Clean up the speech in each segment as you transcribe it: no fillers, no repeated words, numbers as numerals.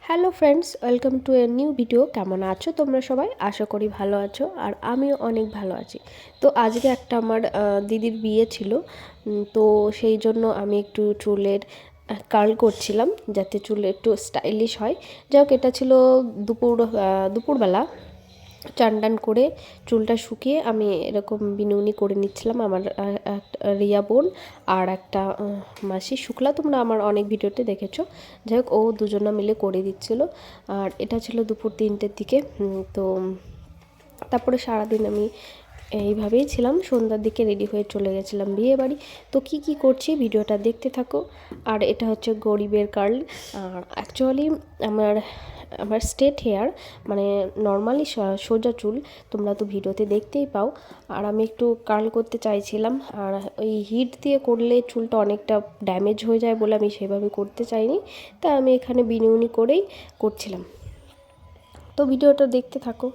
Hello friends, welcome to a new video. কেমন আছো তোমরা সবাই? আশা করি ভালো আছো, আর আমিও অনেক ভালো আছি। তো আজকে একটা আমার দিদির বিয়ে ছিল, তো সেই জন্য আমি একটু চুলের কার্ল করছিলাম যাতে চুল একটু স্টাইলিশ হয়। যাই হোক, এটা ছিল দুপুরবেলা। চান টান করে চুলটা শুকিয়ে আমি এরকম বিনুনি করে নিচ্ছিলাম। আমার রিয়া বোন আর একটা মাসি শুক্লা, তোমরা আমার অনেক ভিডিওতে দেখেছো। যাই হোক, ও দুজনা মিলে করে দিচ্ছিল। আর এটা ছিল দুপুর 3টের দিকে। তো তারপরে সারাদিন আমি এইভাবেই ছিলাম। সন্ধ্যার দিকে রেডি হয়ে চলে গেছিলাম বিয়ে বাড়ি। তো কি করছি ভিডিওটা দেখতে থাকো। আর এটা হচ্ছে গরিবের কার্ল। আর অ্যাকচুয়ালি আমার স্ট্রেট হেয়ার, মানে নর্মালি সোজা চুল, তোমরা তো ভিডিওতে দেখতেই পাও। আর আমি একটু কার্ল করতে চাইছিলাম, আর ওই হিট দিয়ে করলে চুলটা অনেকটা ড্যামেজ হয়ে যায় বলে আমি সেভাবে করতে চাইনি। তাই আমি এখানে বিনুনি করেই করছিলাম। তো ভিডিওটা দেখতে থাকো।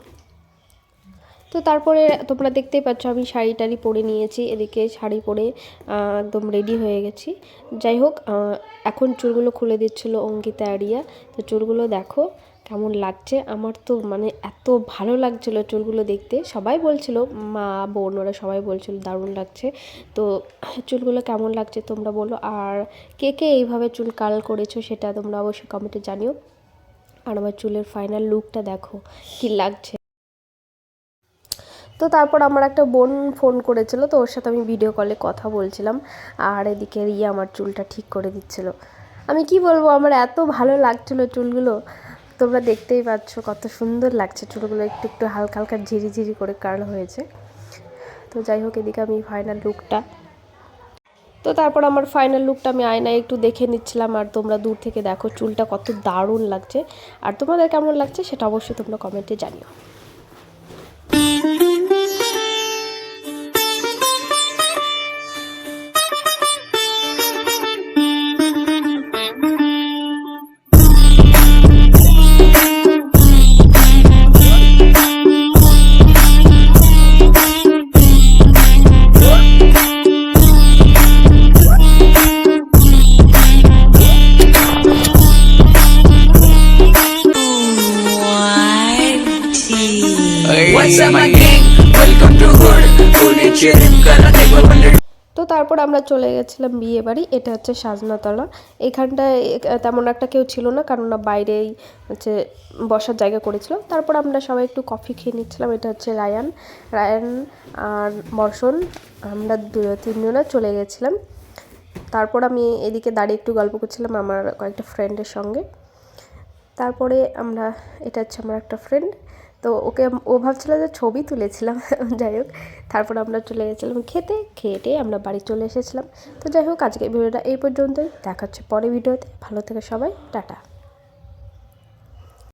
তো তারপরে তোমরা দেখতেই পাচ্ছ আমি শাড়ি টাড়ি পরে নিয়েছি, এদিকে শাড়ি পরে একদম রেডি হয়ে গেছি। যাই হোক, এখন চুলগুলো খুলে দিচ্ছিলো অঙ্কিতা আরিয়া। তো চুলগুলো দেখো কেমন লাগছে। আমার তো মানে এত ভালো লাগছিল চুলগুলো দেখতে। সবাই বলছিল, মা বোন ওরা সবাই বলছিল দারুণ লাগছে। তো চুলগুলো কেমন লাগছে তোমরা বলো, আর কে কে এইভাবে চুল কার্ল করেছো সেটা তোমরা অবশ্যই কমেন্টে জানিও। আর আমার চুলের ফাইনাল লুকটা দেখো কি লাগছে। তো তারপর আমার একটা বোন ফোন করেছিল, তো ওর সাথে আমি ভিডিও কলে কথা বলছিলাম, আর এদিকে রিয়া আমার চুলটা ঠিক করে দিচ্ছিল। আমি কি বলবো, আমার এত ভালো লাগছিলো চুলগুলো। তোমরা দেখতেই পাচ্ছ কত সুন্দর লাগছে চুলগুলো, একটু একটু হালকা হালকা ঝিরি করে কার্ল হয়েছে। তো যাই হোক, এদিকে আমি ফাইনাল লুকটা, তো তারপর আমার ফাইনাল লুকটা আমি আয়নায় একটু দেখে নিচ্ছিলাম। আর তোমরা দূর থেকে দেখো চুলটা কত দারুণ লাগছে। আর তোমাদের কেমন লাগছে সেটা অবশ্যই তোমরা কমেন্টে জানিও। তো তারপর আমরা চলে গেছিলাম বিয়ে বাড়ি। এটা হচ্ছে সাজনাতলা। এখানটায় তেমন একটা কেউ ছিল না, কারণ না বাইরেই হচ্ছে বসার জায়গা করেছিল। তারপর আমরা সবাই একটু কফি খেয়ে নিচ্ছিলাম। এটা হচ্ছে রায়ান আর বর্ষণ, আমরা তিনজনে চলে গেছিলাম। তারপর আমি এদিকে দাঁড়িয়ে একটু গল্প করছিলাম আমার কয়েকটা ফ্রেন্ডের সঙ্গে। তারপরে এটা হচ্ছে আমার একটা ফ্রেন্ড, তো ও ভাবছিল যে ছবি তুলেছিলাম। যাই হোক, তারপর আমরা চলে গেছিলাম খেয়ে আমরা বাড়ি চলে এসেছিলাম। তো যাই হোক, আজকে ভিডিওটা এই পর্যন্তই। দেখা হচ্ছে পরে ভিডিওতে। ভালো থেকে সবাই, টাটা।